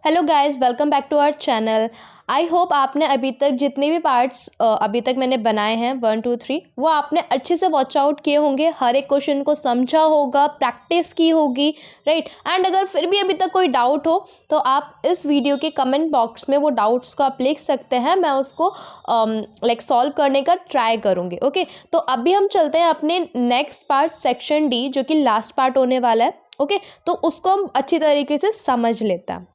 Hello guys, welcome back to our channel. I hope आपने अभी तक जितने भी पार्ट्स अभी तक मैंने बनाए हैं 1 2 3 वो आपने अच्छे से वॉच आउट किए होंगे, हर एक क्वेश्चन को समझा होगा, प्रैक्टिस की होगी, राइट। एंड अगर फिर भी अभी तक कोई डाउट हो तो आप इस वीडियो के कमेंट बॉक्स में वो डाउट्स को आप लिख सकते हैं, मैं उसको सॉल्व करने का ट्राई करूँगी। ओके, तो अभी हम चलते हैं अपने नेक्स्ट पार्ट सेक्शन डी, जो कि लास्ट पार्ट होने वाला है। ओके, तो उसको हम अच्छी तरीके से समझ लेते हैं।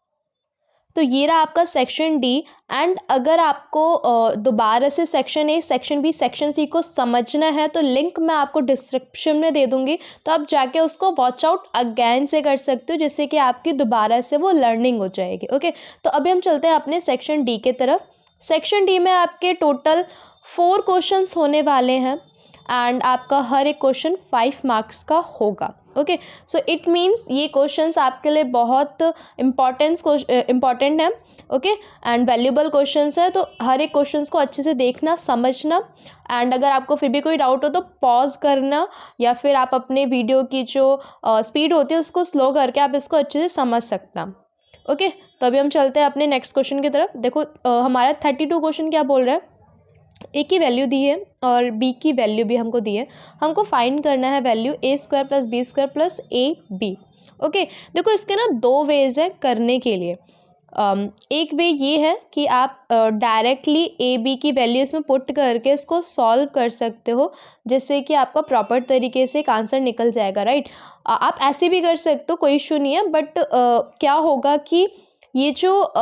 तो ये रहा आपका सेक्शन डी। एंड अगर आपको दोबारा से section A, section B, section C को समझना है तो लिंक मैं आपको डिस्क्रिप्शन में दे दूंगी, तो आप जाके उसको वॉच आउट अगेन से कर सकते हो, जिससे कि आपकी दोबारा से वो लर्निंग हो जाएगी। ओके, तो अभी हम चलते हैं अपने सेक्शन डी के तरफ। सेक्शन डी में आपके टोटल 4 क्वेश्चंस होने वाले हैं एंड आपका हर एक क्वेश्चन 5 मार्क्स का होगा। ओके, सो इट मीन्स ये क्वेश्चंस आपके लिए बहुत इम्पॉर्टेंट है। ओके, एंड वैल्यूबल क्वेश्चंस है, तो हर एक क्वेश्चंस को अच्छे से देखना, समझना। एंड अगर आपको फिर भी कोई डाउट हो तो पॉज करना, या फिर आप अपने वीडियो की जो स्पीड होती है उसको स्लो करके आप इसको अच्छे से समझ सकना। ओके, तो अभी हम चलते हैं अपने नेक्स्ट क्वेश्चन की तरफ। देखो हमारा 32 क्वेश्चन क्या बोल रहा है, ए की वैल्यू दी है और बी की वैल्यू भी हमको दी है। हमको फाइंड करना है value A square plus B square plus A B. Okay, देखो इसके ना 2 वेज है करने के लिए। एक वे ये है कि आप डायरेक्टली ए बी की वैल्यू इसमें पुट करके इसको सॉल्व कर सकते हो, जिससे कि आपका प्रॉपर तरीके से एक आंसर निकल जाएगा, राइट। आप ऐसे भी कर सकते हो, कोई इशू नहीं है, बट क्या होगा कि ये जो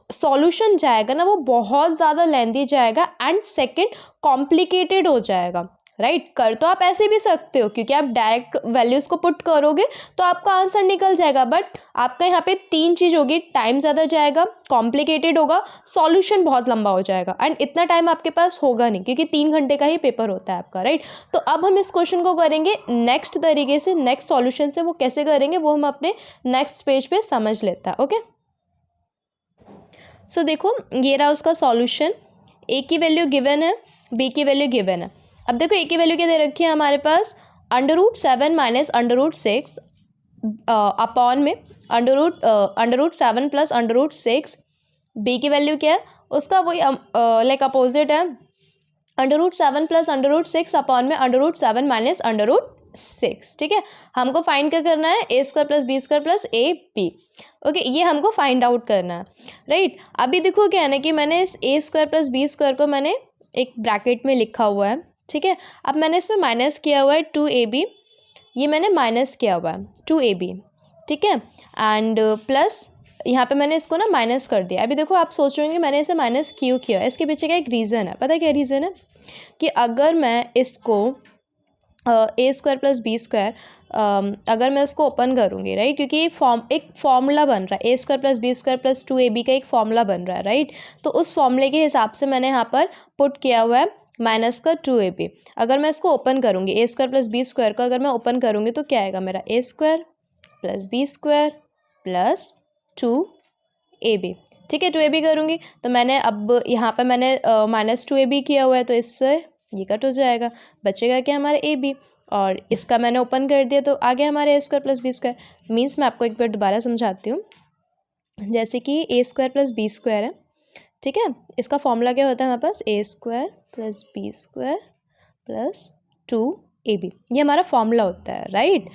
सॉल्यूशन जाएगा ना वो बहुत ज़्यादा लेंदी जाएगा एंड सेकंड कॉम्प्लिकेटेड हो जाएगा, राइट। कर तो आप ऐसे भी सकते हो, क्योंकि आप डायरेक्ट वैल्यूज़ को पुट करोगे तो आपका आंसर निकल जाएगा, बट आपका यहाँ पे 3 चीज़ होगी, टाइम ज़्यादा जाएगा, कॉम्प्लिकेटेड होगा, सॉल्यूशन बहुत लंबा हो जाएगा एंड इतना टाइम आपके पास होगा नहीं, क्योंकि 3 घंटे का ही पेपर होता है आपका, राइट। तो अब हम इस क्वेश्चन को करेंगे नेक्स्ट तरीके से, नेक्स्ट सॉल्यूशन से। वो कैसे करेंगे वो हम अपने नेक्स्ट पेज पे समझ लेते हैं। ओके, सो देखो ये रहा उसका सॉल्यूशन। ए की वैल्यू गिवन है, बी की वैल्यू गिवन है। अब देखो ए की वैल्यू क्या दे रखी है हमारे पास, √7 माइनस √6 अपॉन में √7 प्लस √6। बी की वैल्यू क्या है उसका, वही अपोजिट है, √7 प्लस √6 अपॉन में √7 माइनस √6। ठीक है, हमको फाइंड क्या करना है, A square plus B square plus A B. Okay, ये हमको फाइंड आउट करना है, राइट। अभी देखो क्या है ना कि मैंने इस ए स्क्वायर प्लस बी स्क्वायर को मैंने एक ब्रैकेट में लिखा हुआ है, ठीक है। अब मैंने इसमें माइनस किया हुआ है 2ab, ये मैंने माइनस किया हुआ है 2ab, ठीक है। एंड प्लस यहाँ पे मैंने इसको ना माइनस कर दिया। अभी देखो आप सोच रहे होंगे मैंने इसे माइनस क्यों किया, इसके पीछे का एक रीज़न है। पता है क्या रीज़न है, कि अगर मैं इसको ए स्क्वायर प्लस बी स्क्वायर अगर मैं इसको ओपन करूँगी, राइट, क्योंकि एक फॉर्मूला बन रहा है, A square plus B square plus 2ab का एक फॉर्मूला बन रहा है, राइट। तो उस फॉर्मूले के हिसाब से मैंने यहाँ पर पुट किया हुआ है माइनस का 2ab। अगर मैं इसको ओपन करूँगी, A square plus B square को अगर मैं ओपन करूँगी तो क्या आएगा मेरा, A square plus B square plus 2ab। ठीक है, 2ab करूँगी तो मैंने अब यहाँ पर मैंने माइनस 2ab किया हुआ है, तो इससे ये कट हो जाएगा, बचेगा क्या हमारे ए बी, और इसका मैंने ओपन कर दिया तो आ गया हमारे A square plus B square. Means मैं आपको एक बार दोबारा समझाती हूँ। जैसे कि A square plus B square है, ठीक है, इसका फॉर्मूला क्या होता है हमारे पास, A square plus B square plus 2ab, ये हमारा फॉर्मूला होता है, राइट,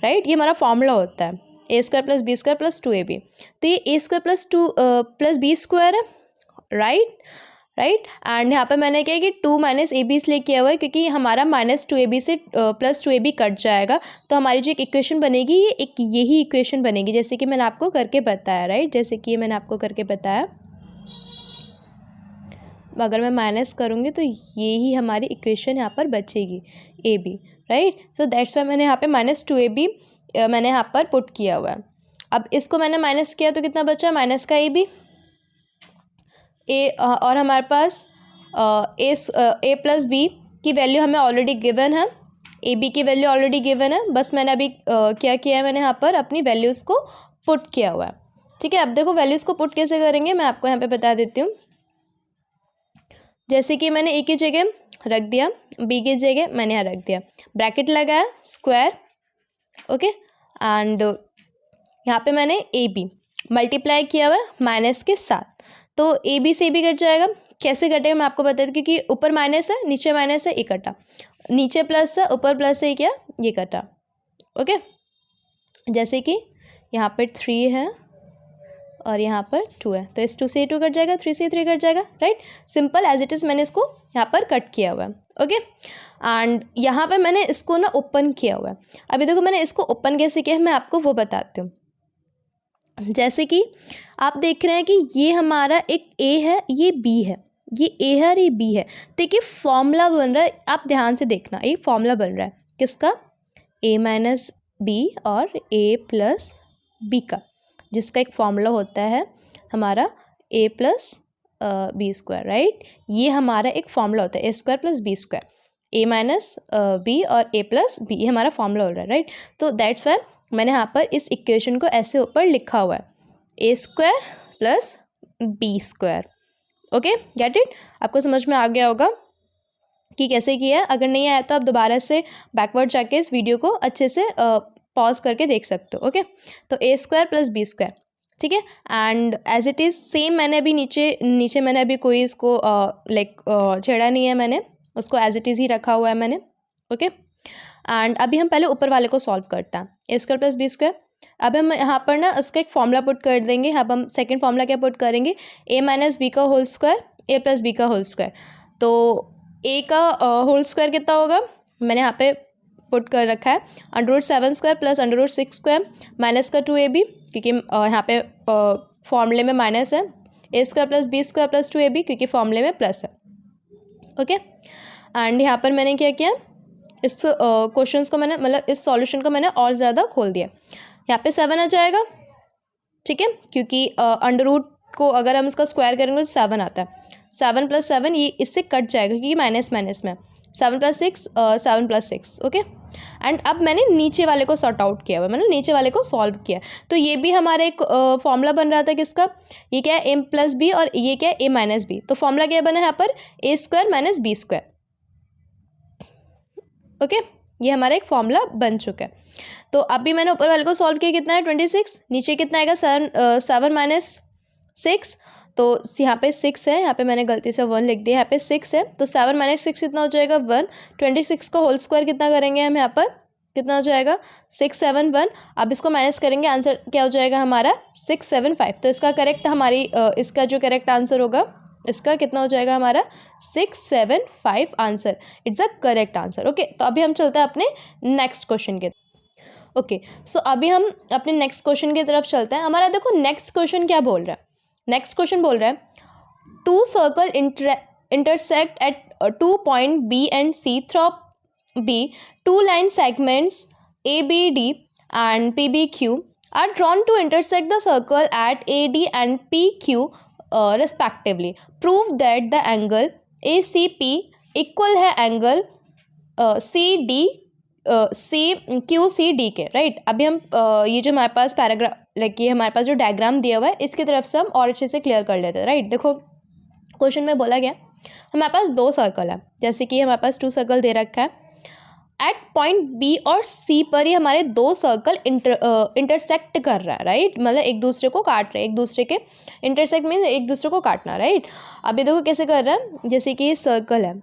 ये हमारा फॉर्मूला होता है, A square plus B square plus 2ab। तो ये A square plus B square है, राइट। एंड यहाँ पे मैंने क्या है कि 2 माइनस ए बी इसलिए किया हुआ है क्योंकि हमारा माइनस 2ab से प्लस 2ab कट जाएगा, तो हमारी जो एक इक्वेशन बनेगी ये एक यही इक्वेशन बनेगी, जैसे कि मैंने आपको करके बताया, राइट, जैसे कि ये मैंने आपको करके बताया। अगर मैं माइनस करूँगी तो ये ही हमारी इक्वेशन यहाँ पर बचेगी, A B, right. So that's why मैंने यहाँ पे माइनस 2ab मैंने यहाँ पर पुट किया हुआ है। अब इसको मैंने माइनस किया तो कितना बचा, माइनस का ए बी, और हमारे पास ए प्लस बी की वैल्यू हमें ऑलरेडी गिवन है, ए बी की वैल्यू ऑलरेडी गिवन है, बस मैंने अभी क्या किया है, मैंने यहाँ पर अपनी वैल्यूज़ को पुट किया हुआ है, ठीक है। अब देखो वैल्यूज़ को पुट कैसे करेंगे मैं आपको यहाँ पे बता देती हूँ। जैसे कि मैंने ए की जगह रख दिया, बी की जगह मैंने यहाँ रख दिया, ब्रैकेट लगाया, स्क्वायर, ओके, एंड यहाँ पे मैंने ए बी, मल्टीप्लाई किया हुआ है माइनस के साथ, तो ए बी से भी कट जाएगा। कैसे कटेगा मैं आपको बता दूँ, क्योंकि ऊपर माइनस है नीचे माइनस है, ये कटा, नीचे प्लस है ऊपर प्लस है, क्या ये कटा। ओके, जैसे कि यहाँ पर 3 है और यहाँ पर 2 है, तो इस 2 से 2 कट जाएगा, 3 से 3 कट जाएगा, right. Simple as it is मैंने इसको यहाँ पर कट किया हुआ है। ओके, एंड यहाँ पर मैंने इसको ना ओपन किया हुआ है। अभी देखो मैंने इसको ओपन कैसे किया है मैं आपको वो बताती हूँ। जैसे कि आप देख रहे हैं कि ये हमारा एक ए है, ये बी है, ये ए है और ये बी है। देखिए फॉर्मूला बन रहा है, आप ध्यान से देखना, ये फॉर्मूला बन रहा है किसका, ए माइनस बी और ए प्लस बी का, जिसका एक फॉर्मूला होता है हमारा ए प्लस बी स्क्वायर, राइट। ये हमारा एक फॉर्मूला होता है A square plus B square, A minus B और ए प्लस बी, ये हमारा फॉर्मूला हो रहा है, राइट। तो दैट्स वाई मैंने यहाँ पर इस इक्वेशन को ऐसे ऊपर लिखा हुआ है, A square plus B square. Okay, get it, आपको समझ में आ गया होगा कि कैसे किया है। अगर नहीं आया तो आप दोबारा से बैकवर्ड जाके इस वीडियो को अच्छे से पॉज करके देख सकते हो। ओके, तो A square plus B square, ठीक है। And as it is same मैंने अभी नीचे मैंने अभी कोई इसको छेड़ा नहीं है, मैंने उसको एज इट इज़ ही रखा हुआ है मैंने। ओके, एंड अभी हम पहले ऊपर वाले को सॉल्व करते हैं, ए स्क्वायर प्लस बी स्क्वायर। अब हम यहाँ पर ना उसका एक फॉर्मूला पुट कर देंगे। अब हम सेकंड फॉर्मूला क्या पुट करेंगे, ए माइनस बी का होल स्क्वायर ए प्लस बी का होल स्क्वायर। तो ए का होल स्क्वायर कितना होगा, मैंने यहाँ पे पुट कर रखा है √7 स्क्वायर प्लस √6 स्क्वायर माइनस का 2ab, क्योंकि यहाँ पे फॉर्मूले में माइनस है, A square plus B square plus 2ab, क्योंकि फॉर्मूले में प्लस है। ओके, एंड यहाँ पर मैंने क्या किया, इस क्वेश्चंस को मैंने मतलब इस सॉल्यूशन को मैंने और ज़्यादा खोल दिया। यहाँ पे 7 आ जाएगा, ठीक है, क्योंकि अंडर रूट को अगर हम इसका स्क्वायर करेंगे तो 7 आता है। 7 + 7 ये इससे कट जाएगा क्योंकि ये माइनस माइनस में 7 + 6 7 + 6। ओके, एंड अब मैंने नीचे वाले को सॉर्ट आउट किया हुआ, मैंने नीचे वाले को सॉल्व किया। तो ये भी हमारा एक फॉर्मूला बन रहा था किसका, ये क्या है a + b और ये क्या है a - b। तो फॉर्मूला क्या बना है यहाँ पर, a² - b स्क्वायर। ओके, ये हमारा एक फॉर्मूला बन चुका है। तो अभी मैंने ऊपर वाले को सॉल्व किया, कितना है 26, नीचे कितना आएगा 7 - 6, तो यहाँ पे 6 है, यहाँ पे मैंने गलती से 1 लिख दिया, यहाँ पे 6 है, तो 7 - 6 कितना हो जाएगा 1। 26 का होल स्क्वायर कितना करेंगे हम यहाँ पर, कितना हो जाएगा 6 7 1। अब इसको माइनस करेंगे, आंसर क्या हो जाएगा हमारा 675। तो इसका करेक्ट हमारी इसका जो करेक्ट आंसर होगा इसका कितना हो जाएगा हमारा 675 answer, it's a correct answer. Okay, तो अभी हम चलते हैं अपने नेक्स्ट क्वेश्चन के। ओके, सो अभी हम अपने नेक्स्ट क्वेश्चन की तरफ चलते हैं। हमारा देखो नेक्स्ट क्वेश्चन क्या बोल रहा है, नेक्स्ट क्वेश्चन बोल रहा है 2 circle intersect at 2 point B and C through B, 2 line segments ABD and PBQ are drawn to intersect the circle at AD and PQ respectively. Prove that the angle ACP equal है angle CD QCD के, right. अभी हम ये जो हमारे पास paragraph ये हमारे पास जो डायग्राम दिया हुआ है इसकी तरफ से हम और अच्छे से क्लियर कर लेते हैं, राइट। देखो क्वेश्चन में बोला गया हमारे पास 2 सर्कल है, जैसे कि हमारे पास 2 सर्कल दे रखा है। एट पॉइंट बी और सी पर ही हमारे 2 सर्कल इंटरसेक्ट कर रहा है, राइट, मतलब एक दूसरे को काट रहे हैं, एक दूसरे के इंटरसेक्ट मीन्स एक दूसरे को काटना, राइट। अभी देखो कैसे कर रहा है, जैसे कि ये सर्कल है,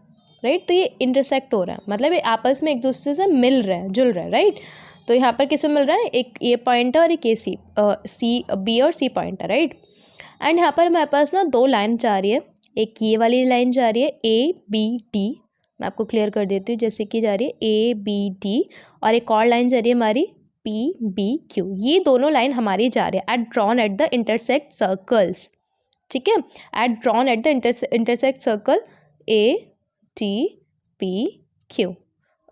राइट, तो ये इंटरसेक्ट हो रहा है, मतलब ये आपस में एक दूसरे से मिल रहे हैं, जुल रहे हैं, राइट। तो यहाँ पर किस में मिल रहा है, एक ए पॉइंट है और एक सी बी और सी पॉइंट है, राइट। एंड यहाँ पर हमारे पास ना 2 लाइन जा रही है, एक ये वाली लाइन जा रही है ABD, मैं आपको क्लियर कर देती हूँ, जैसे कि जा रही है ABD, और एक और लाइन जा रही है हमारी PBQ। ये दोनों लाइन हमारी जा रही है at drawn at the intersect circles, ठीक है, at drawn at the intersect circle ATPQ।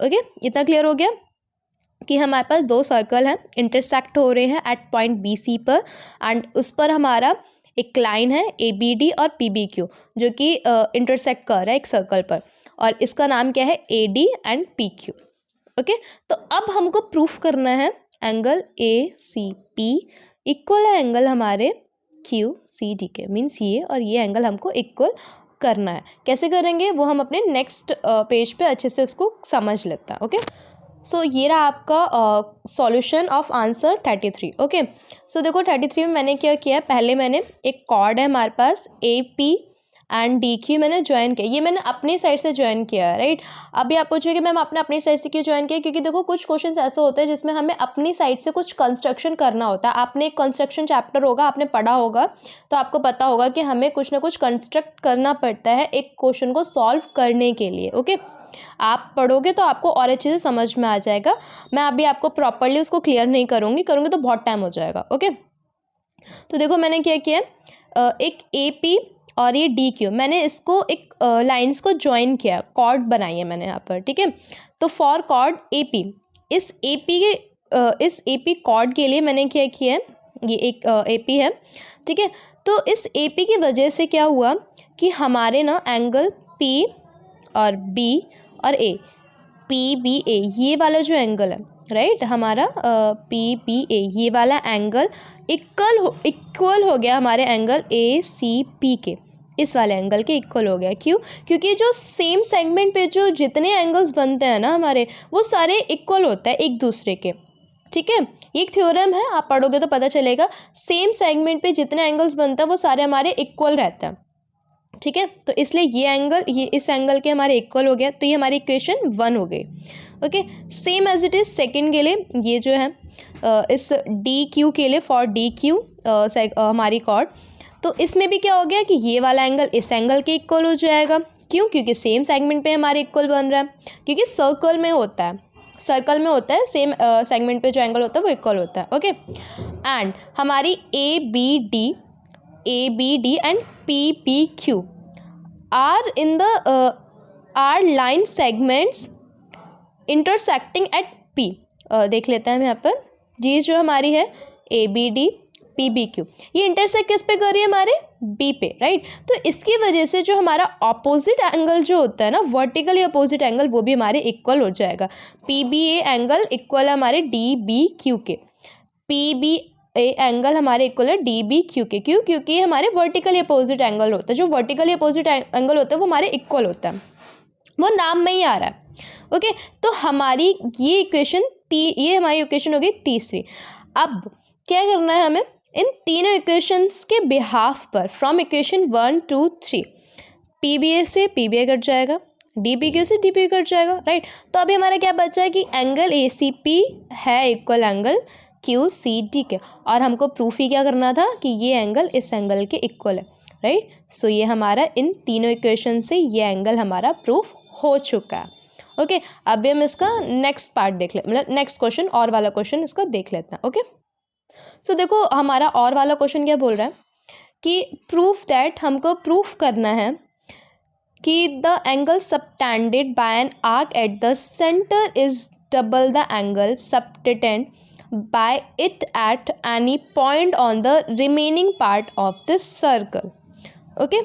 Okay, इतना क्लियर हो गया कि हमारे पास 2 सर्कल हैं, इंटरसेक्ट हो रहे हैं एट पॉइंट BC पर, एंड उस पर हमारा एक लाइन है ABD और PBQ जो कि इंटरसेक्ट कर रहा है एक सर्कल पर, और इसका नाम क्या है AD एंड PQ। ओके, तो अब हमको प्रूफ करना है एंगल ACP इक्वल है एंगल हमारे QCD के, मीन्स ये और ये एंगल हमको इक्वल करना है। कैसे करेंगे वो हम अपने नेक्स्ट पेज पे अच्छे से उसको समझ लेते हैं। ओके, सो ये रहा आपका solution of answer 33। Okay, so देखो 33 में मैंने क्या किया है, पहले मैंने एक कॉर्ड है हमारे पास A P and D Q मैंने ज्वाइन किया, ये मैंने अपनी साइड से ज्वाइन किया है, राइट। अभी आप पूछोगे कि मैम आपने अपनी साइड से क्यों ज्वाइन किया, क्योंकि देखो कुछ क्वेश्चंस ऐसे होते हैं जिसमें हमें अपनी साइड से कुछ कंस्ट्रक्शन करना होता है। आपने एक कंस्ट्रक्शन चैप्टर होगा, आपने पढ़ा होगा, तो आपको पता होगा कि हमें कुछ ना कुछ कंस्ट्रक्ट करना पड़ता है एक क्वेश्चन को सॉल्व करने के लिए। ओके, आप पढ़ोगे तो आपको और अच्छे से समझ में आ जाएगा। मैं अभी आपको प्रॉपरली उसको क्लियर नहीं करूँगी तो बहुत टाइम हो जाएगा। ओके, तो देखो मैंने क्या किया, एक ए पी और ये डी क्यू, मैंने इसको एक लाइंस को ज्वाइन किया, कॉर्ड बनाई है मैंने यहाँ पर, ठीक है। तो फॉर कॉर्ड ए पी, इस ए पी कॉर्ड के लिए मैंने क्या किया है, ये एक ए पी है, ठीक है। तो इस ए पी की वजह से क्या हुआ कि हमारे ना एंगल पी और बी और ए, पी बी ए, ये वाला जो एंगल है, राइट, हमारा पी बी ए, ये वाला एंगल इक्वल हो गया हमारे एंगल ए सी पी के, इस वाले एंगल के इक्वल हो गया। क्यों? क्योंकि जो सेम सेगमेंट पे जो जितने एंगल्स बनते हैं ना हमारे, वो सारे इक्वल होता है एक दूसरे के, ठीक है। ये एक थ्योरम है, आप पढ़ोगे तो पता चलेगा, सेम सेगमेंट पे जितने एंगल्स बनते हैं वो सारे हमारे इक्वल रहते हैं, ठीक है। तो इसलिए ये एंगल ये इस एंगल के हमारे इक्वल हो गया, तो ये हमारी इक्वेशन 1 हो गई। Okay, same as it is second के लिए, ये जो है इस डी क्यू के लिए, फॉर डी क्यू हमारी कॉर्ड, तो इसमें भी क्या हो गया कि ये वाला एंगल इस एंगल के इक्वल हो जाएगा। क्यों? क्योंकि सेम सेगमेंट पे हमारे इक्वल बन रहा है, क्योंकि सर्कल में होता है सेम सेगमेंट पे जो एंगल होता है वो इक्वल होता है। ओके, एंड हमारी A B D and P P Q R in the R line segments intersecting at P. देख लेते हैं हम यहाँ पर, जी जो हमारी है A B D P B Q, ये इंटरसेक्ट किस पे कर रही है, हमारे बी पे, राइट। तो इसकी वजह से जो हमारा ऑपोजिट एंगल जो होता है ना, वर्टिकली अपोजिट एंगल, वो भी हमारे इक्वल हो जाएगा। P B A angle equal है हमारे डी बी क्यू के, पी बी ए एंगल हमारे इक्वल है डी बी क्यू के। क्यों? क्योंकि ये हमारे वर्टिकली अपोजिट एंगल होता है, जो वर्टिकली अपोजिट एंगल होता है वो हमारे इक्वल होता है, वो नाम में ही आ रहा है। ओके, तो हमारी ये इक्वेशन ये हमारी इक्वेशन हो गई तीसरी। अब क्या करना है हमें, इन तीनों इक्वेशंस के बिहाफ पर, from equation 1 2 3, P B A से पी बी ए कट जाएगा, डी पी क्यू से डी पी कट जाएगा, राइट। तो अभी हमारा क्या बचा है कि एंगल ए सी पी है equal angle Q C D के, और हमको प्रूफ ही क्या करना था कि ये एंगल इस एंगल के इक्वल है, राइट। सो ये हमारा इन तीनों इक्वेशन से ये एंगल हमारा प्रूफ हो चुका है। ओके, अभी हम इसका नेक्स्ट पार्ट देख ले, मतलब नेक्स्ट क्वेश्चन और वाला क्वेश्चन इसका देख लेते हैं। ओके, सो देखो हमारा और वाला क्वेश्चन क्या बोल रहा है कि प्रूफ दैट, हमको प्रूफ करना है कि the angle subtended by an arc at the centre is double the angle subtended by it at any point on the remaining part of this circle. Okay,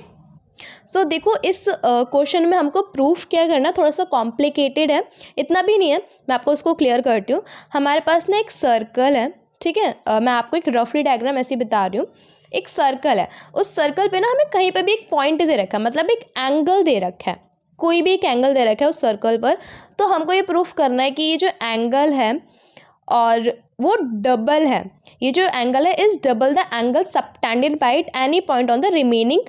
so देखो इस question में हमको proof क्या करना, थोड़ा सा कॉम्प्लिकेटेड है, इतना भी नहीं है, मैं आपको उसको क्लियर करती हूँ। हमारे पास ना एक सर्कल है, ठीक है, मैं आपको एक रफली डायग्राम ऐसे बता रही हूँ। एक सर्कल है, उस सर्कल पे ना हमें कहीं पे भी एक पॉइंट दे रखा है, मतलब एक एंगल दे रखा है, कोई भी एक एंगल दे रखा है उस सर्कल पर। तो हमको ये प्रूफ करना है कि ये जो एंगल है और वो डबल है, ये जो एंगल है is double the angle subtended by it any point on the remaining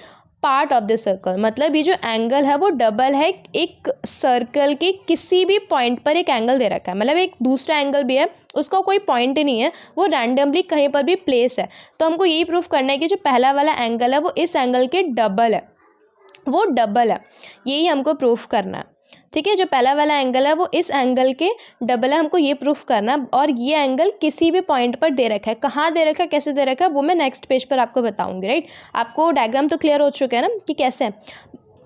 part of the circle. मतलब ये जो एंगल है वो डबल है, एक सर्कल के किसी भी पॉइंट पर एक एंगल दे रखा है, मतलब एक दूसरा एंगल भी है, उसका कोई पॉइंट ही नहीं है, वो रैंडमली कहीं पर भी प्लेस है। तो हमको यही प्रूफ करना है कि जो पहला वाला एंगल है वो इस एंगल के डबल है, वो डबल है, यही हमको प्रूफ करना है, ठीक है। जो पहला वाला एंगल है वो इस एंगल के डबल है, हमको ये प्रूफ करना। और ये एंगल किसी भी पॉइंट पर दे रखा है, कहाँ दे रखा है, कैसे दे रखा है, वो मैं नेक्स्ट पेज पर आपको बताऊंगी, राइट। आपको डायग्राम तो क्लियर हो चुका है ना कि कैसे है,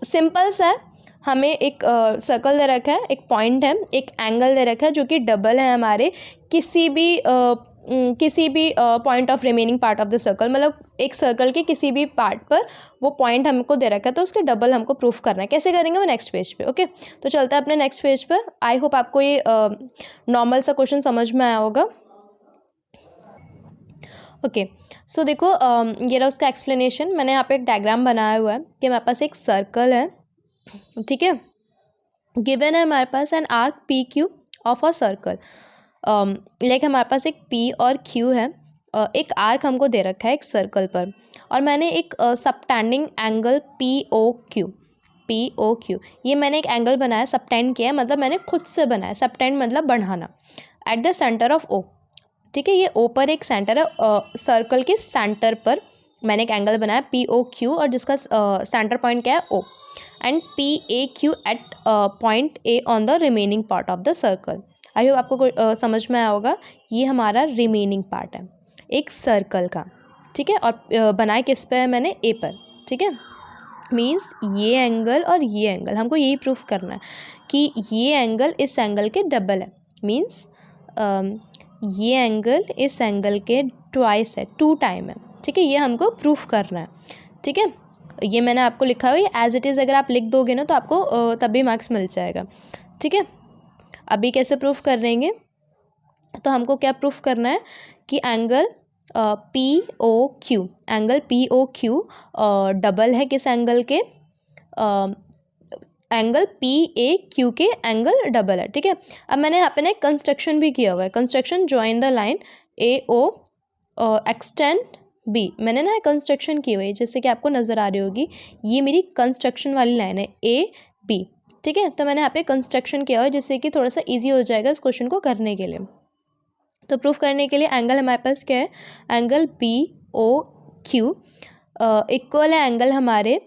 सिंपल सा है। हमें एक सर्कल दे रखा है, एक पॉइंट है, एक एंगल दे रखा है जो कि डबल है हमारे किसी भी point of remaining part of the circle, मतलब एक सर्कल के किसी भी पार्ट पर वो पॉइंट हमको दे रखा है, तो उसके डबल हमको प्रूफ करना है। कैसे करेंगे वो नेक्स्ट पेज पे। ओके, तो चलता है अपने नेक्स्ट पेज पर। आई होप आपको ये नॉर्मल सा क्वेश्चन समझ में आया होगा। ओके, सो देखो ये रहा उसका एक्सप्लेनेशन। मैंने यहाँ पे एक डायग्राम बनाया हुआ है कि हमारे पास एक सर्कल है, ठीक है, गिवन है हमारे पास an arc P Q of a circle. Like हमारे पास एक पी और क्यू है, एक आर्क हमको दे रखा है एक सर्कल पर, और मैंने एक subtending angle P O Q ये मैंने एक एंगल बनाया, सबटेंड किया है, मतलब मैंने खुद से बनाया, सबटेंड मतलब बढ़ाना, at the centre of O. ठीक है, ये ओ पर एक सेंटर है, सर्कल के सेंटर पर मैंने एक एंगल बनाया पी ओ क्यू, और जिसका सेंटर पॉइंट क्या है O, and P A Q at point A on the remaining part of the circle. I hope आपको समझ में आया होगा। ये हमारा रिमेनिंग पार्ट है एक सर्कल का। ठीक है, और बनाए किस पे है मैंने, ए पर। ठीक है, मीन्स ये एंगल और ये एंगल, हमको यही प्रूफ करना है कि ये एंगल इस एंगल के डबल है। मीन्स ये एंगल इस एंगल के ट्वाइस है, 2 टाइम है। ठीक है, ये हमको प्रूफ करना है। ठीक है, ये मैंने आपको लिखा हुआ है एज इट इज़, अगर आप लिख दोगे ना तो आपको तभी मार्क्स मिल जाएगा। ठीक है, अभी कैसे प्रूफ कर देंगे, तो हमको क्या प्रूफ करना है कि angle P O Q, angle P O Q double है किस एंगल के, एंगल पी ए क्यू के एंगल डबल है। ठीक है, अब मैंने यहाँ पे ना एक कंस्ट्रक्शन भी किया हुआ है, construction join the line A O extend B, मैंने ना कंस्ट्रक्शन की हुई है जैसे कि आपको नज़र आ रही होगी, ये मेरी कंस्ट्रक्शन वाली लाइन है ए बी। ठीक है, तो मैंने यहाँ पे कंस्ट्रक्शन किया हुआ है जिससे कि थोड़ा सा ईजी हो जाएगा इस क्वेश्चन को करने के लिए। तो प्रूफ करने के लिए एंगल हमारे पास क्या है, angle P O Q equal है एंगल हमारे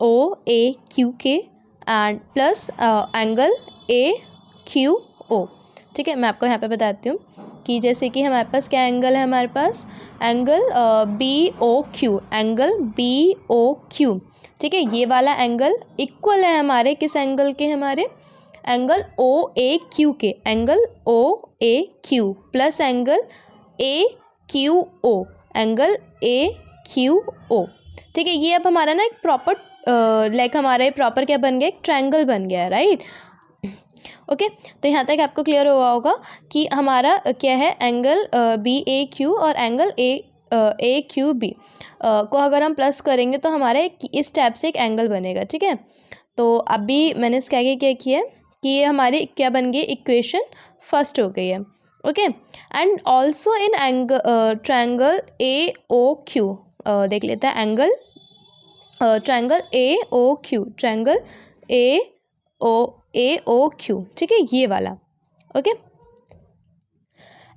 ओ ए क्यू के and plus angle A Q O. ठीक है, मैं आपको यहाँ पे बताती हूँ कि जैसे कि हमारे पास क्या एंगल है, हमारे पास angle B O Q, angle B O Q. ठीक है, ये वाला एंगल इक्वल है हमारे किस एंगल के, हमारे एंगल ओ ए क्यू के, angle O A Q plus angle A Q O, angle A Q O. ठीक है, ये अब हमारा ना एक प्रॉपर लाइक हमारा प्रॉपर क्या बन गया, एक ट्रायंगल बन गया है, राइट। ओके, तो यहाँ तक आपको क्लियर हुआ होगा कि हमारा क्या है, एंगल बी ए क्यू और एंगल ए क्यू बी को अगर हम प्लस करेंगे तो हमारा इस टाइप से एक एंगल बनेगा। ठीक है, तो अभी मैंने इसके आगे क्या किया है कि ये हमारी क्या बन गई, इक्वेशन फर्स्ट हो गई है। Okay, and also in triangle A O Q, देख लेते हैं angle triangle A O Q, triangle A O Q. ठीक है, ये वाला। ओके,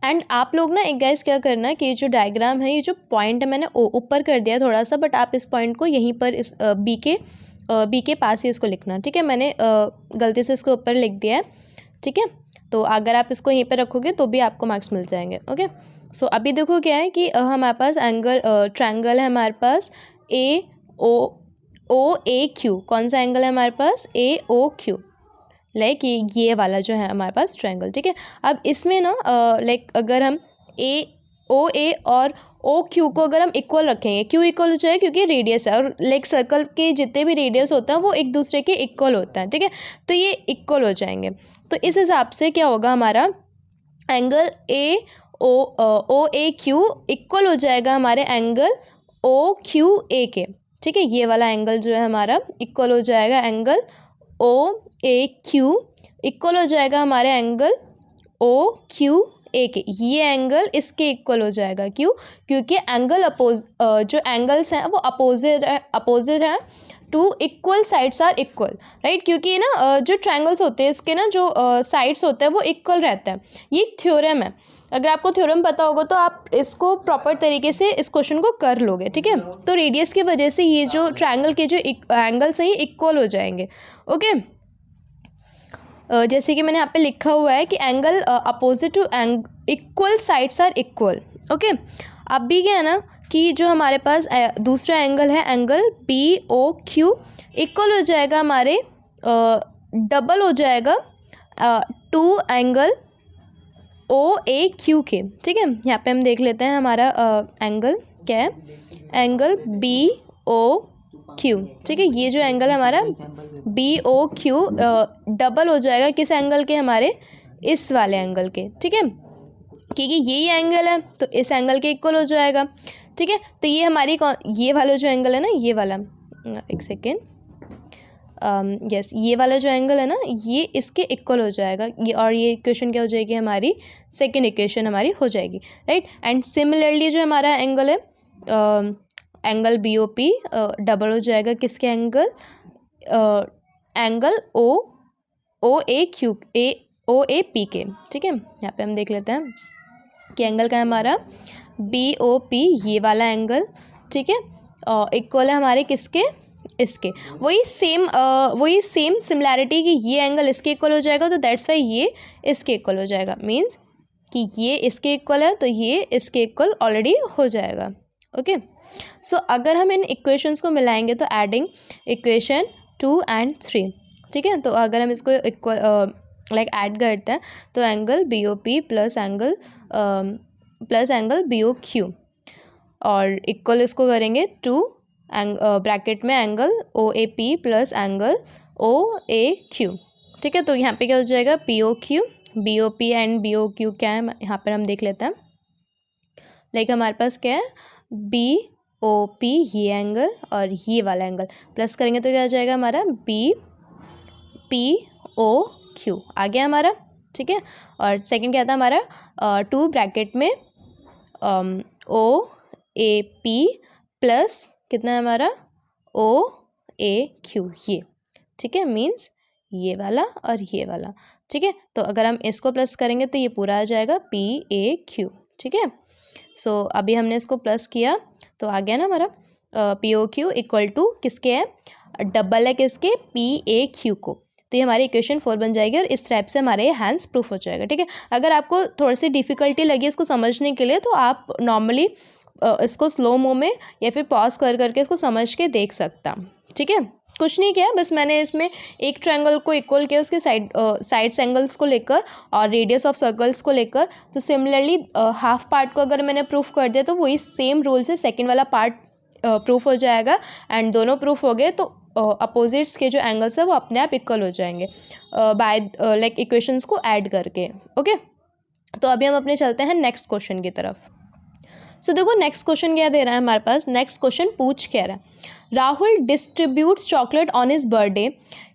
एंड आप लोग ना एक गाइस क्या करना है कि ये जो डायग्राम है, ये जो पॉइंट है मैंने ऊपर कर दिया थोड़ा सा, बट आप इस पॉइंट को यहीं पर इस बी के पास ही इसको लिखना। ठीक है, मैंने गलती से इसको ऊपर लिख दिया है। ठीक है, तो अगर आप इसको यहीं पर रखोगे तो भी आपको मार्क्स मिल जाएंगे। ओके, सो अभी देखो क्या है कि हमारे पास एंगल ट्रायंगल है हमारे पास ए ओ ए क्यू, कौन सा एंगल है हमारे पास, ए ओ क्यू, लाइक ये वाला जो है हमारे पास ट्रायंगल। ठीक है, अब इसमें ना लाइक अगर हम ए और ओ क्यू को अगर हम इक्वल रखेंगे, क्यों इक्वल हो जाए, क्योंकि रेडियस है, और लाइक सर्कल के जितने भी रेडियस होता है वो एक दूसरे के इक्वल होता है। ठीक है, तो ये इक्वल हो जाएंगे, तो इस हिसाब से क्या होगा, हमारा angle O A Q equal हो जाएगा हमारे एंगल ओ क्यू ए के। ठीक है, ये वाला एंगल जो है हमारा इक्वल हो जाएगा angle O A Q, equal हो जाएगा हमारे एंगल ओ क्यू ए के, ये एंगल इसके इक्वल हो जाएगा। क्यों, क्योंकि एंगल जो एंगल्स हैं वो अपोजिट है to equal sides are equal, right. क्योंकि ना जो ट्रायंगल्स होते हैं इसके ना जो साइड्स होते हैं वो इक्वल रहते हैं। ये एक थ्योरम है, अगर आपको थ्योरम पता होगा तो आप इसको प्रॉपर तरीके से इस क्वेश्चन को कर लोगे। ठीक है, तो रेडियस की वजह से ये जो ट्रायंगल के जो एंगल्स हैं ये इक्वल हो जाएंगे। ओके, जैसे कि मैंने यहाँ पे लिखा हुआ है कि angle opposite to equal sides are equal. Okay, अब भी क्या है ना कि जो हमारे पास दूसरा एंगल है angle B O Q equal हो जाएगा हमारे डबल हो जाएगा two angle O A Q के। ठीक है, यहाँ पे हम देख लेते हैं हमारा एंगल क्या है, एंगल बी ओ क्यू। ठीक है, ये जो एंगल है हमारा बी ओ क्यू डबल हो जाएगा किस एंगल के, हमारे इस वाले एंगल के। ठीक है, क्योंकि यही एंगल है तो इस एंगल के इक्वल हो जाएगा। ठीक है, तो ये हमारी ये वाला जो एंगल है ना, ये वाला, एक सेकेंड, यस ये वाला जो एंगल है ना ये इसके इक्वल हो जाएगा, ये और ये इक्वेशन क्या हो जाएगी हमारी, सेकेंड इक्वेशन हमारी हो जाएगी, राइट। एंड सिमिलरली जो हमारा एंगल है एंगल BOP डबल हो जाएगा किसके एंगल, एंगल OAP के, ठीक है। यहाँ पे हम देख लेते हैं कि एंगल का है हमारा BOP, ये वाला एंगल, ठीक है, इक्वल है हमारे किसके, इसके। वही सेम सिमिलैरिटी कि ये एंगल इसके इक्वल हो जाएगा, तो दैट्स वाई ये इसके इक्वल हो जाएगा, मीन्स कि ये इसके इक्वल है तो ये इसके इक्वल ऑलरेडी हो जाएगा, ओके। सो अगर हम इन इक्वेशंस को मिलाएंगे तो एडिंग इक्वेशन 2 and 3, ठीक है। तो अगर हम इसको इक्वल ऐड करते हैं तो angle BOP plus angle BOQ और इक्वल इसको करेंगे 2 ब्रैकेट में angle OAP plus angle OAQ, ठीक है। तो यहाँ पे क्या हो जाएगा, POQ, BOP एंड BOQ क्या है यहाँ पर हम देख लेते हैं। हमारे पास क्या है, BOP ये एंगल और ये वाला एंगल प्लस करेंगे तो क्या आ जाएगा हमारा BPOQ आ गया हमारा, ठीक है। और सेकंड क्या था हमारा 2 ब्रैकेट में OAP प्लस कितना है हमारा OAQ, ये, ठीक है, मीन्स ये वाला और ये वाला, ठीक है। तो अगर हम इसको प्लस करेंगे तो ये पूरा आ जाएगा PAQ, ठीक है। सो अभी हमने इसको प्लस किया तो आ गया ना हमारा POQ इक्वल टू किसके है, डबल है किसके, PAQ को। तो ये हमारी इक्वेशन 4 बन जाएगी और इस टाइप से हमारे हैंड्स प्रूफ हो जाएगा, ठीक है। अगर आपको थोड़ी सी डिफ़िकल्टी लगी इसको समझने के लिए तो आप नॉर्मली इसको स्लो मो में या फिर पॉज कर करके इसको समझ के देख सकता, ठीक है। कुछ नहीं किया, बस मैंने इसमें एक ट्रायंगल को इक्वल किया उसके साइड्स एंगल्स को लेकर और रेडियस ऑफ सर्कल्स को लेकर। तो सिमिलरली हाफ पार्ट को अगर मैंने प्रूफ कर दिया तो वही सेम रूल से सेकेंड वाला पार्ट प्रूफ हो जाएगा एंड दोनों प्रूफ हो गए तो अपोजिट्स के जो एंगल्स है वो अपने आप इक्वल हो जाएंगे बाय इक्वेशंस को ऐड करके, ओके। तो अभी हम अपने चलते हैं नेक्स्ट क्वेश्चन की तरफ। सो देखो नेक्स्ट क्वेश्चन क्या दे रहा है हमारे पास, नेक्स्ट क्वेश्चन पूछ क्या रहा है, Rahul distributes chocolate on his birthday,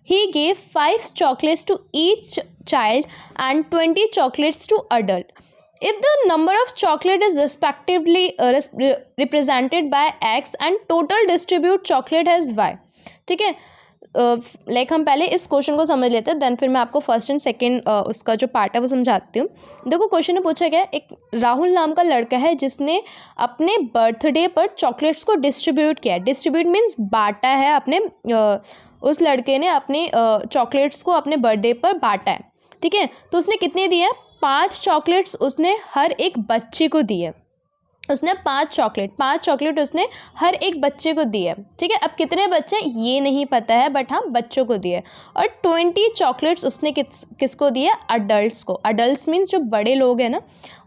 he gave 5 chocolates to each child and 20 chocolates to adult. If the number of chocolate is respectively represented by X and total distribute chocolate as Y, ठीक है। हम पहले इस question को समझ लेते हैं, then फिर मैं आपको फर्स्ट एंड सेकंड उसका जो पार्ट है वो समझाती हूँ। देखो क्वेश्चन में पूछा गया, एक राहुल नाम का लड़का है जिसने अपने बर्थडे पर चॉकलेट्स को डिस्ट्रीब्यूट किया। डिस्ट्रीब्यूट मीन्स बांटा है, अपने उस लड़के ने अपने चॉकलेट्स को अपने बर्थडे पर बांटा है, ठीक है। तो उसने कितने दिए, 5 चॉकलेट्स उसने हर एक बच्चे को दिए। उसने 5 चॉकलेट उसने हर एक बच्चे को दिए, ठीक है। अब कितने बच्चे ये नहीं पता है बट हाँ बच्चों को दिए। और 20 चॉकलेट्स उसने किसको दिए, अडल्ट्स को। अडल्ट्स मीन्स जो बड़े लोग हैं ना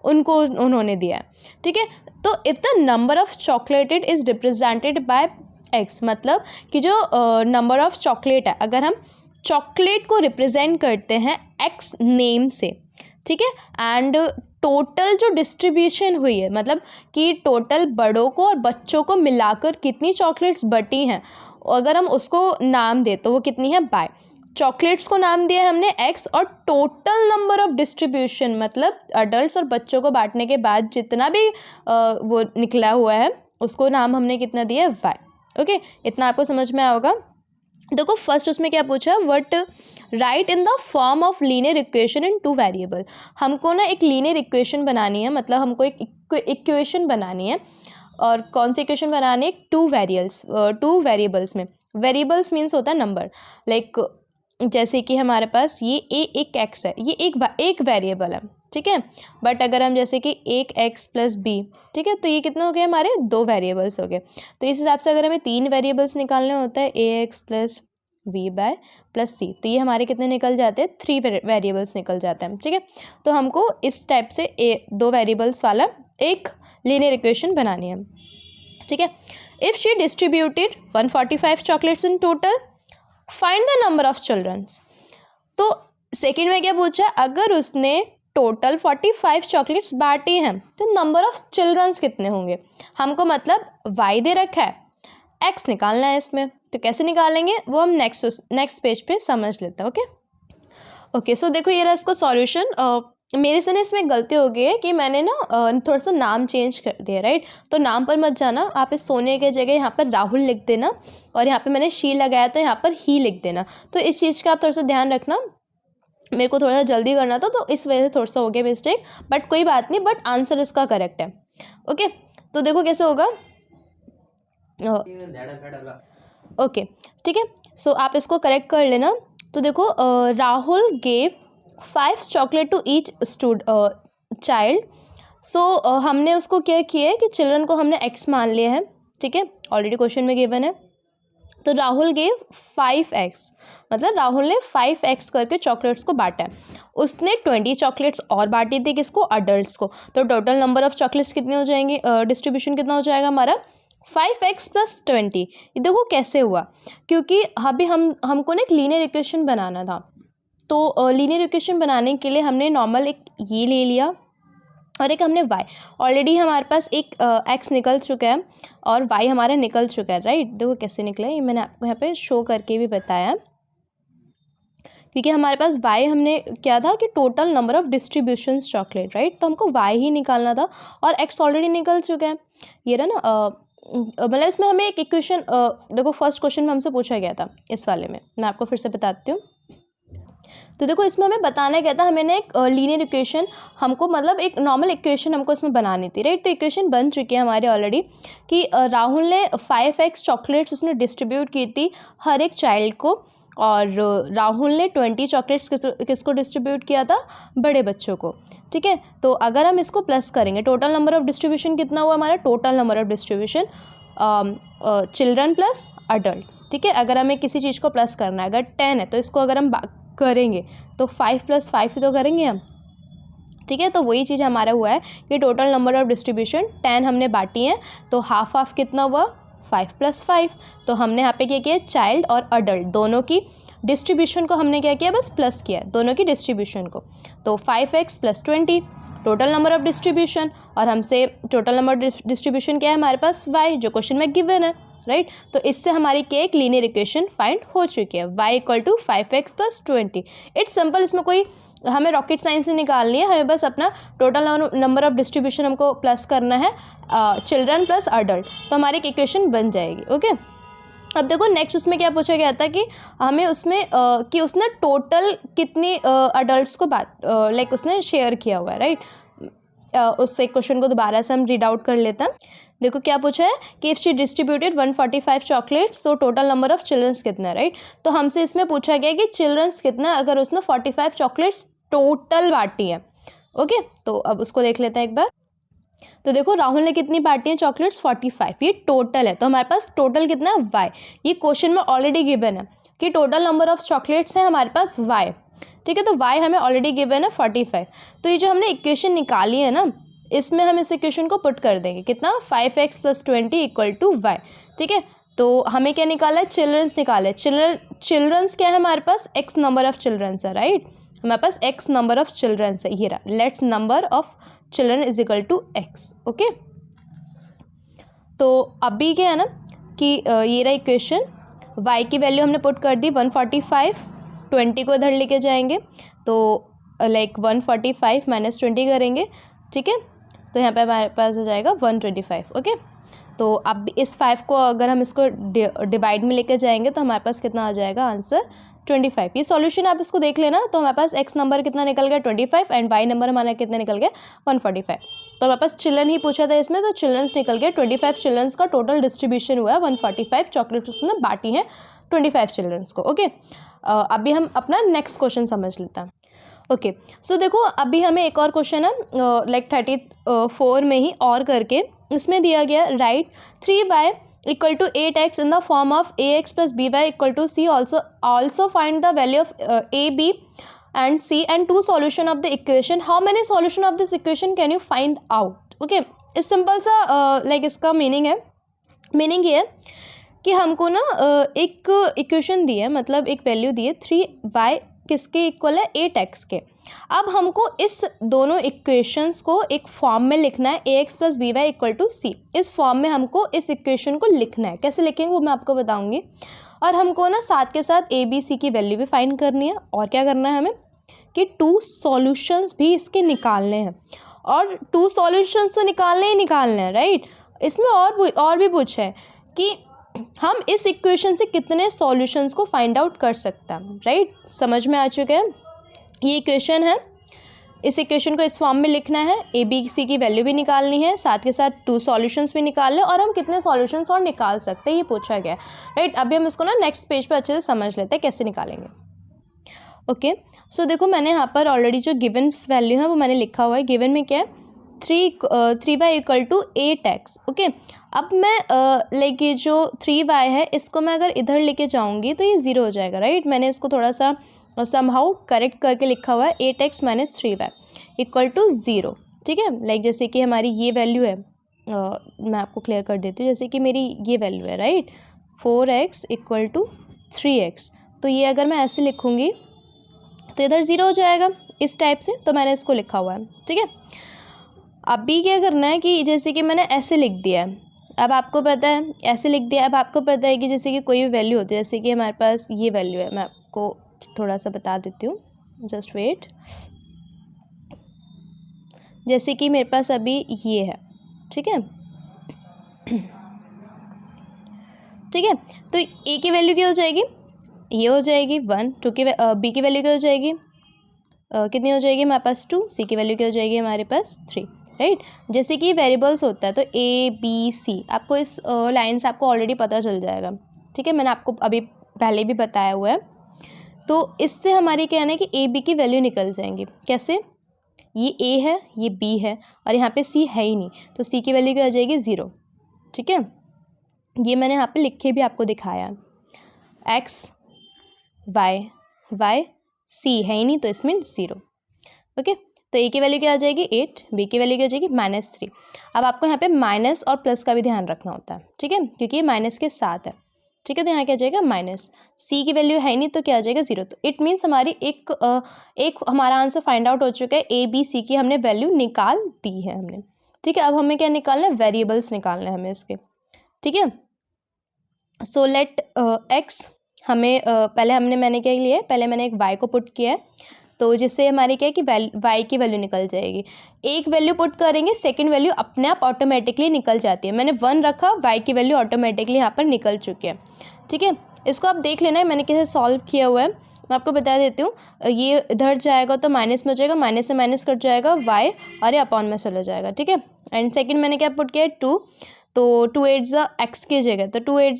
उनको उन्होंने दिया है, ठीक है। तो if the number of chocolates is represented by X, मतलब कि जो नंबर ऑफ चॉकलेट है, अगर हम चॉकलेट को रिप्रेजेंट करते हैं X नेम से, ठीक है, एंड टोटल जो डिस्ट्रीब्यूशन हुई है, मतलब कि टोटल बड़ों को और बच्चों को मिलाकर कितनी चॉकलेट्स बटी हैं, अगर हम उसको नाम दें तो वो कितनी है, बाय। चॉकलेट्स को नाम दिया हमने X और टोटल नंबर ऑफ डिस्ट्रीब्यूशन मतलब अडल्ट्स और बच्चों को बांटने के बाद जितना भी वो निकला हुआ है उसको नाम हमने कितना दिया है, Y, ओके। इतना आपको समझ में आएगा। देखो फर्स्ट उसमें क्या पूछा, what right in the form of linear equation in 2 variable. हमको ना एक लीनियर इक्वेशन बनानी है, मतलब हमको एक इक्वेशन बनानी है। और कौन सी इक्वेशन बनानी है, 2 वेरिएबल्स में। वेरिएबल्स मीन्स होता है नंबर, जैसे कि हमारे पास ये एक x है, ये एक वेरिएबल है, ठीक है। बट अगर हम जैसे कि एक x प्लस b, ठीक है, तो ये कितना हो गया, हमारे 2 वेरिएबल्स हो गए। तो इस हिसाब से अगर हमें 3 वेरिएबल्स निकालने होता है ax plus b by plus c, तो ये हमारे कितने निकल जाते हैं, 3 वेरिएबल्स निकल जाते हैं, ठीक है। तो हमको इस टाइप से 2 वेरिएबल्स वाला एक लीनियर इक्वेशन बनानी है, ठीक है। If she distributed 145 chocolates in total, find the number of childrens. तो सेकेंड में क्या पूछा, अगर उसने टोटल 45 चॉकलेट्स बांटी हैं तो नंबर ऑफ चिल्ड्रंस कितने होंगे। हमको मतलब y दे रखा है एक्स निकालना है इसमें। तो कैसे निकालेंगे वो हम नेक्स्ट पेज पे समझ लेते हैं। ओके सो देखो ये रहा इसका सॉल्यूशन। मेरे से ना इसमें गलती हो गई है कि मैंने ना थोड़ा सा नाम चेंज कर दिया, राइट। तो नाम पर मत जाना, आप इस सोने के जगह यहाँ पर राहुल लिख देना, और यहाँ पे मैंने शी लगाया तो यहाँ पर ही लिख देना। तो इस चीज़ का आप थोड़ा सा ध्यान रखना, मेरे को थोड़ा सा जल्दी करना था तो इस वजह से थोड़ा सा हो गया मिस्टेक, बट कोई बात नहीं, बट आंसर इसका करेक्ट है। ओके तो देखो कैसे होगा। ओके ठीक है, सो आप इसको करेक्ट कर लेना। तो देखो Rahul gave 5 chocolate to each child. So हमने उसको क्या किया है कि चिल्ड्रन को हमने एक्स मान लिया है, ठीक है, ऑलरेडी क्वेश्चन में गिवन है। तो राहुल गेव 5x, मतलब राहुल ने 5x करके चॉकलेट्स को बांटा है। उसने 20 चॉकलेट्स और बांटी थी किसको, अडल्ट्स को। तो टोटल नंबर ऑफ चॉकलेट्स कितनी हो जाएंगी, डिस्ट्रीब्यूशन कितना हो जाएगा हमारा 5x + 20। ये देखो कैसे हुआ, क्योंकि अभी हमको ना एक लीनियर इक्वेशन बनाना था। तो लीनियर इक्वेशन बनाने के लिए हमने नॉर्मल एक ये ले लिया और एक हमने y, ऑलरेडी हमारे पास एक x निकल चुका है और y हमारा निकल चुका है, राइट। देखो कैसे निकला है, ये मैंने आपको यहाँ पे शो करके भी बताया, क्योंकि हमारे पास y हमने क्या था कि total number of distributions chocolate, right. तो हमको y ही निकालना था और x ऑलरेडी निकल चुका है। ये रहा ना, मतलब इसमें हमें एक इक्वेशन, देखो फर्स्ट क्वेश्चन में हमसे पूछा गया था इस वाले में, मैं आपको फिर से बताती हूँ। तो देखो इसमें हमें बताना क्या था, हमें एक लीनियर इक्वेशन, हमको मतलब एक नॉर्मल इक्वेशन हमको इसमें बनानी थी, राइट। तो इक्वेशन बन चुकी है हमारे ऑलरेडी कि राहुल ने 5x चॉकलेट्स उसने डिस्ट्रीब्यूट की थी हर एक चाइल्ड को, और राहुल ने 20 चॉकलेट्स किसको डिस्ट्रीब्यूट किया था, बड़े बच्चों को, ठीक है। तो अगर हम इसको प्लस करेंगे, टोटल नंबर ऑफ डिस्ट्रीब्यूशन कितना हुआ हमारा, total number of distribution children plus adult, ठीक है। अगर हमें किसी चीज़ को प्लस करना है, अगर 10 है तो इसको अगर हम करेंगे तो 5 + 5 ही तो करेंगे हम, ठीक है। तो वही चीज़ हमारा हुआ है कि टोटल नंबर ऑफ डिस्ट्रीब्यूशन 10 हमने बांटी है, तो हाफ कितना हुआ 5 + 5। तो हमने यहाँ पे क्या किया, चाइल्ड और अडल्ट दोनों की डिस्ट्रीब्यूशन को हमने क्या किया, बस प्लस किया दोनों की डिस्ट्रीब्यूशन को। तो 5x + 20 total number of distribution, और हमसे टोटल नंबर डिस्ट्रीब्यूशन क्या है हमारे पास y, जो क्वेश्चन में गिवन है, राइट। तो इससे हमारी क्या एक लीनियर इक्वेशन फाइंड हो चुकी है, y = 5x + 20। इट्स सिंपल, इसमें कोई हमें रॉकेट साइंस नहीं निकालनी है, हमें बस अपना टोटल नंबर ऑफ डिस्ट्रीब्यूशन हमको प्लस करना है चिल्ड्रन प्लस अडल्ट, तो हमारी एक इक्वेशन बन जाएगी। ओके अब देखो नेक्स्ट उसमें क्या पूछा गया था कि हमें उसमें कि उसने टोटल कितनी अडल्ट्स को लाइक उसने शेयर किया हुआ है, राइट। उस क्वेश्चन को दोबारा से हम रीड आउट कर लेते हैं। देखो क्या पूछा है कि इफ़ शी डिस्ट्रीब्यूटेड 145 चॉकलेट्स, तो टोटल नंबर ऑफ चिल्ड्रंस कितना है, राइट। तो हमसे इसमें पूछा गया कि चिल्ड्रंस कितना है अगर उसने 45 चॉकलेट्स टोटल बांटी है। ओके तो अब उसको देख लेते हैं एक बार। तो देखो राहुल ने कितनी बांटी है चॉकलेट्स, 45, ये टोटल है। तो हमारे पास टोटल कितना है y, ये क्वेश्चन में ऑलरेडी गिवन है कि टोटल नंबर ऑफ चॉकलेट्स है हमारे पास y, ठीक है। तो y हमें ऑलरेडी गिवन है 45। तो ये जो हमने इक्वेशन निकाली है ना, इसमें हम इस इक्वेशन को पुट कर देंगे, कितना 5x + 20 = y, ठीक है। तो हमें क्या निकाला है, चिल्ड्रंस निकाला है। चिल्ड्रंस क्या है हमारे पास, x नंबर ऑफ चिल्ड्रंस है, राइट। हमारे पास x नंबर ऑफ चिल्ड्रंस है, ये रहा, let's number of children = x। Okay तो अभी क्या है ना कि ये रहा इक्वेशन, y की वैल्यू हमने पुट कर दी 145, 20 को इधर लेके जाएंगे तो लाइक 145 - 20 करेंगे, ठीक है। तो यहाँ पे हमारे पास आ जाएगा 125। ओके तो अब इस 5 को अगर हम इसको डिवाइड में लेके जाएंगे तो हमारे पास कितना आ जाएगा आंसर 25। ये सॉल्यूशन आप इसको देख लेना। तो हमारे पास x नंबर कितना निकल गया 25 एंड y नंबर हमारा कितना निकल गया 145। तो हमारे पास चिल्ड्रन ही पूछा था इसमें, तो चिल्ड्रंस निकल गया 25 चिल्ड्रंस का टोटल डिस्ट्रीब्यूशन हुआ है 145 चॉकलेट्स उसने बांटी है 25 चिल्ड्रंस को। ओके अभी हम अपना नेक्स्ट क्वेश्चन समझ लेते हैं। ओके सो देखो अभी हमें एक और क्वेश्चन है लाइक 34 में ही और करके, इसमें दिया गया right 3y = 8x in the form of ax + by = c, also find the value of a, b and c and two solution of the equation. How many solution of this equation can you find out? Okay इस simple सा like इसका meaning ये है कि हमको ना एक equation दी है, मतलब एक वैल्यू दी है 3y किसके इक्वल है, 8x के। अब हमको इस दोनों इक्वेशंस को एक फॉर्म में लिखना है, ax + by = c। इस फॉर्म में हमको इस इक्वेशन को लिखना है। कैसे लिखेंगे वो मैं आपको बताऊंगी। और हमको ना साथ के साथ a b c की वैल्यू भी फाइंड करनी है। और क्या करना है हमें कि 2 सॉल्यूशंस भी इसके निकालने हैं। और 2 सॉल्यूशंस तो निकालने ही निकालने हैं, राइट। इसमें और भी पूछा है कि हम इस इक्वेशन से कितने सॉल्यूशंस को फाइंड आउट कर सकते हैं, राइट। समझ में आ चुके हैं। ये इक्वेशन है, इस इक्वेशन को इस फॉर्म में लिखना है, ए बी सी की वैल्यू भी निकालनी है, साथ के साथ 2 सॉल्यूशंस भी निकालने, और हम कितने सॉल्यूशंस और निकाल सकते हैं ये पूछा गया है, राइट। अभी हम इसको ना नेक्स्ट पेज पे अच्छे से समझ लेते हैं कैसे निकालेंगे। ओके, सो देखो मैंने यहाँ पर ऑलरेडी जो गिवन वैल्यू है वो मैंने लिखा हुआ है। गिवन में क्या है, 3y = 8x। ओके, अब मैं लाइक ये जो 3y है इसको मैं अगर इधर लेके जाऊँगी तो ये 0 हो जाएगा, राइट। मैंने इसको थोड़ा सा समहाउ करेक्ट करके लिखा हुआ है, 8x - 3y = 0। ठीक है, लाइक जैसे कि हमारी ये वैल्यू है, मैं आपको क्लियर कर देती हूँ। जैसे कि मेरी ये वैल्यू है, राइट, 4x = 3x। तो ये अगर मैं ऐसे लिखूँगी तो इधर 0 हो जाएगा इस टाइप से। तो मैंने इसको लिखा हुआ है, ठीक है। अभी क्या करना है कि जैसे कि मैंने ऐसे लिख दिया है, अब आपको पता है ऐसे लिख दिया। अब आपको पता है कि जैसे कि कोई भी वैल्यू होती है, जैसे कि हमारे पास ये वैल्यू है, मैं आपको थोड़ा सा बता देती हूँ, जस्ट वेट। जैसे कि मेरे पास अभी ये है, ठीक है, ठीक है। तो ए की वैल्यू क्या हो जाएगी, ये हो जाएगी 1। टू की बी की वैल्यू क्या हो जाएगी, कितनी हो जाएगी हमारे पास 2। सी की वैल्यू क्या हो जाएगी हमारे पास 3, राइट। जैसे कि वेरिएबल्स होता है तो ए बी सी, आपको इस लाइन से आपको ऑलरेडी पता चल जाएगा, ठीक है। मैंने आपको अभी पहले भी बताया हुआ है। तो इससे हमारी क्या है ना कि ए बी की वैल्यू निकल जाएंगी। कैसे, ये ए है, ये बी है, और यहाँ पे सी है ही नहीं, तो सी की वैल्यू क्या हो जाएगी 0, ठीक है। ये मैंने यहाँ पे लिख के भी आपको दिखाया, एक्स वाई सी है ही नहीं तो इसमें 0। ओके, तो ए की वैल्यू क्या आ जाएगी 8, बी की वैल्यू क्या हो जाएगी -3। अब आपको यहाँ पे माइनस और प्लस का भी ध्यान रखना होता है, ठीक है, क्योंकि ये माइनस के साथ है, ठीक है। तो यहाँ क्या आ जाएगा माइनस, सी की वैल्यू है ही नहीं तो क्या आ जाएगा 0। तो इट मीन्स हमारी एक हमारा आंसर फाइंड आउट हो चुका है। ए बी सी की हमने वैल्यू निकाल दी है हमने, ठीक है। अब हमें क्या निकालना है, वेरिएबल्स निकालना है हमें इसके, ठीक है। सो लेट एक्स, हमें पहले मैंने क्या लिया है, पहले मैंने एक y को पुट किया है, तो जिससे हमारी क्या है कि y की वैल्यू निकल जाएगी। एक वैल्यू पुट करेंगे, सेकंड वैल्यू अपने आप ऑटोमेटिकली निकल जाती है। मैंने 1 रखा, y की वैल्यू ऑटोमेटिकली यहाँ पर निकल चुकी है, ठीक है। इसको आप देख लेना है मैंने कैसे सॉल्व किया हुआ है, मैं आपको बता देती हूँ। ये इधर जाएगा तो माइनस में हो जाएगा, माइनस से माइनस कट जाएगा y, और ये अपॉन में चला जाएगा, ठीक है। एंड सेकेंड मैंने क्या पुट किया है 2, तो 2 8 x की जगह, तो 2 8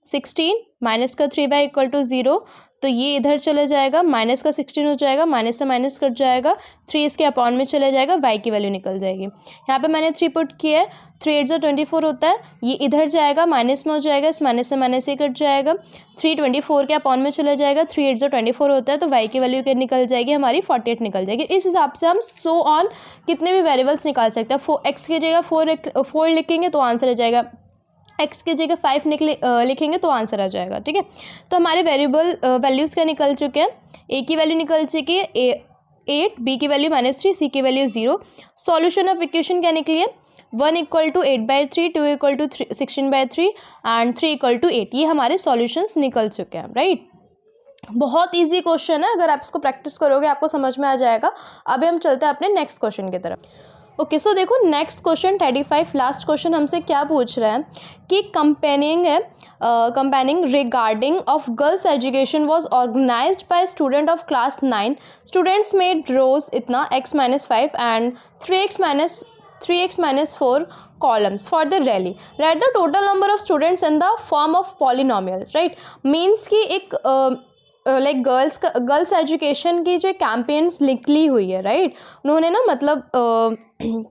16, माइनस का 3y = 0, तो ये इधर चले जाएगा, माइनस का 16 हो जाएगा, माइनस से माइनस कट जाएगा, 3 इसके अपॉन में चले जाएगा, y की वैल्यू निकल जाएगी। यहाँ पे मैंने 3 पुट किया है, 3 8 24 होता है, ये इधर जाएगा, माइनस में हो जाएगा, इस माइनस से माइनस ही कट जाएगा, 3 24 के अपॉन में चला जाएगा, 3 8 24 होता है, तो y की वैल्यू क्या निकल जाएगी हमारी 48 निकल जाएगी। इस हिसाब से हम सो ऑन कितने भी वेरिएबल्स निकाल सकते हैं। x की जगह 4 लिखेंगे तो आंसर आ जाएगा, x की जगह 5 लिखेंगे तो आंसर आ जाएगा, ठीक है। तो हमारे वेरिएबल वैल्यूज़ क्या निकल चुके हैं, a की वैल्यू निकल चुकी है 8, b की वैल्यू -3, c की वैल्यू 0। सॉल्यूशन ऑफ इक्वेशन क्या निकली है, 1 = 8/3, 2 = 16/3 एंड 3 = 8। ये हमारे सॉल्यूशंस निकल चुके हैं, राइट। बहुत ईजी क्वेश्चन है, अगर आप इसको प्रैक्टिस करोगे आपको समझ में आ जाएगा। अभी हम चलते हैं अपने नेक्स्ट क्वेश्चन की तरफ। ओके, सो देखो नेक्स्ट क्वेश्चन 35, लास्ट क्वेश्चन हमसे क्या पूछ रहा है कि campaigning regarding of girls education was organised by student of class 9। Students made rows इतना x - 5 and 3x - 4 columns for the rally. Write the total number of students in the form of polynomial, right? Means कि एक like girls education की जो campaigns निकली हुई है, right. उन्होंने ना मतलब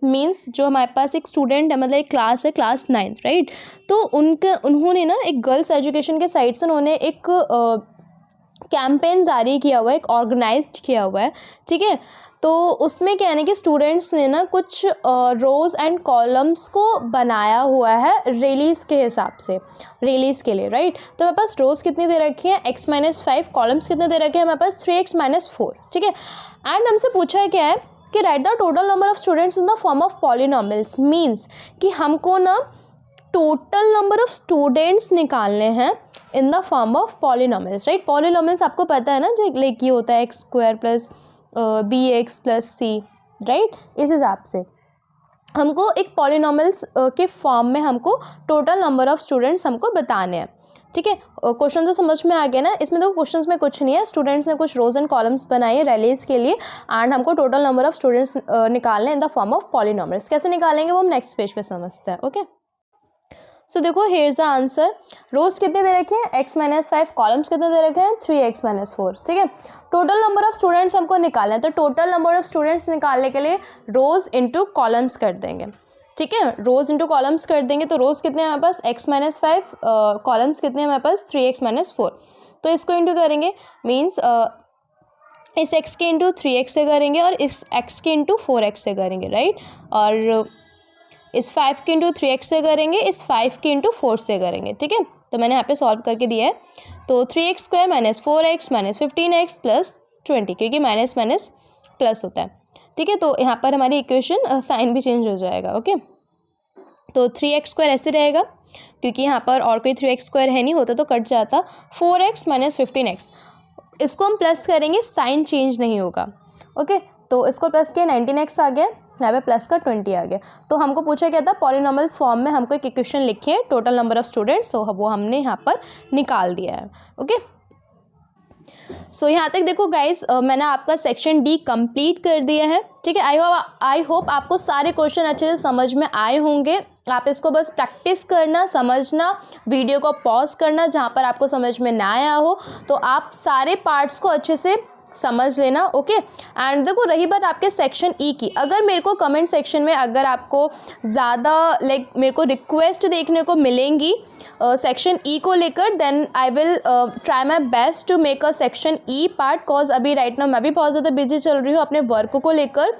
मीन्स जो हमारे पास एक स्टूडेंट है, मतलब एक क्लास है, क्लास 9th, राइट। तो उन्होंने ना एक गर्ल्स एजुकेशन के साइड से उन्होंने एक कैंपेन जारी किया हुआ है, एक ऑर्गेनाइज्ड किया हुआ है, ठीक है। तो उसमें क्या है ना कि स्टूडेंट्स ने ना कुछ रोज़ एंड कॉलम्स को बनाया हुआ है रिलीज़ के हिसाब से, रिलीज़ के लिए, राइट। तो मेरे पास रोज़ कितनी दे रखी है x-5, कॉलम्स कितने दे रखे हैं हमारे पास 3x-4, ठीक है। एंड हमसे पूछा क्या है कि right the total number of students in the form of polynomials, means कि हमको ना टोटल नंबर ऑफ स्टूडेंट्स निकालने हैं in the form of polynomials, right. Polynomials आपको पता है ना, जो लाइक ये होता है x² plus bx plus c, right. इस हिसाब से हमको एक पॉलिनॉमियल्स के फॉर्म में हमको टोटल नंबर ऑफ स्टूडेंट्स हमको बताने हैं, ठीक है। क्वेश्चन तो समझ में आ गया ना। इसमें तो क्वेश्चंस में कुछ नहीं है, स्टूडेंट्स ने कुछ रोज एंड कॉलम्स बनाए हैं रिलीज के लिए एंड हमको टोटल नंबर ऑफ स्टूडेंट्स निकालने हैं in the form of polynomials. कैसे निकालेंगे वो हम नेक्स्ट पेज पे समझते हैं, ओके। सो देखो हियर इज द आंसर। रोज कितने दे रखे हैं x-5, कॉलम्स कितने दे रखे हैं 3x-4, ठीक है। टोटल नंबर ऑफ स्टूडेंट्स हमको निकालना है, तो टोटल नंबर ऑफ स्टूडेंट्स निकालने के लिए रोज इंटू कॉलम्स कर देंगे, ठीक है। रोज इंटू कॉलम्स कर देंगे तो रोज कितने हैं हमारे पास x-5, कॉलम्स कितने हैं हमारे पास 3x-4। तो इसको इंटू करेंगे, मीन्स इस x के इंटू 3x से करेंगे और इस x के इंटू 4x से करेंगे, राइट। और इस 5 के इंटू 3x से करेंगे, इस 5 के इंटू 4 से करेंगे, ठीक है। तो मैंने यहाँ पे सॉल्व करके दिया है। तो 3x² minus 4x minus 15x plus 20, क्योंकि माइनस माइनस प्लस होता है, ठीक है। तो यहाँ पर हमारी इक्वेशन साइन भी चेंज हो जाएगा, ओके। तो 3x² ऐसे रहेगा, क्योंकि यहाँ पर और कोई 3x² है नहीं, होता तो कट जाता। 4x माइनस 15x, इसको हम प्लस करेंगे, साइन चेंज नहीं होगा, ओके। तो इसको प्लस किया 19x आ गया, यहाँ पे प्लस का 20 आ गया। तो हमको पूछा क्या था, पॉलिनॉमियल्स फॉर्म में हमको एक इक्वेशन लिखिए टोटल नंबर ऑफ स्टूडेंट्स, तो वो हमने यहाँ पर निकाल दिया है, ओके। सो यहाँ तक देखो गाइस, मैंने आपका सेक्शन डी कंप्लीट कर दिया है, ठीक है। आई होप आपको सारे क्वेश्चन अच्छे से समझ में आए होंगे। आप इसको बस प्रैक्टिस करना, समझना, वीडियो को पॉज करना, जहाँ पर आपको समझ में ना आया हो तो आप सारे पार्ट्स को अच्छे से समझ लेना, ओके। एंड देखो रही बात आपके सेक्शन ई की, अगर मेरे को कमेंट सेक्शन में अगर आपको ज़्यादा लाइक मेरे को रिक्वेस्ट देखने को मिलेंगी सेक्शन ई को लेकर, then I will try my best to make a section E part, cause अभी राइट नाउ मैं भी बहुत ज़्यादा बिजी चल रही हूँ अपने वर्क को लेकर।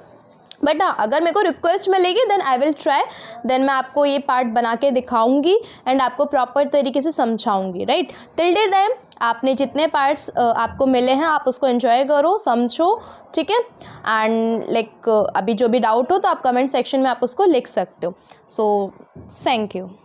बट हाँ, अगर मेरे को रिक्वेस्ट मिलेगी then I will try, then मैं आपको ये पार्ट बना के दिखाऊंगी एंड आपको प्रॉपर तरीके से समझाऊंगी, राइट। टिल डे टाइम आपने जितने पार्ट्स आपको मिले हैं आप उसको एंजॉय करो, समझो, ठीक है। एंड लाइक अभी जो भी डाउट हो तो आप कमेंट सेक्शन में आप उसको लिख सकते हो। So thank you.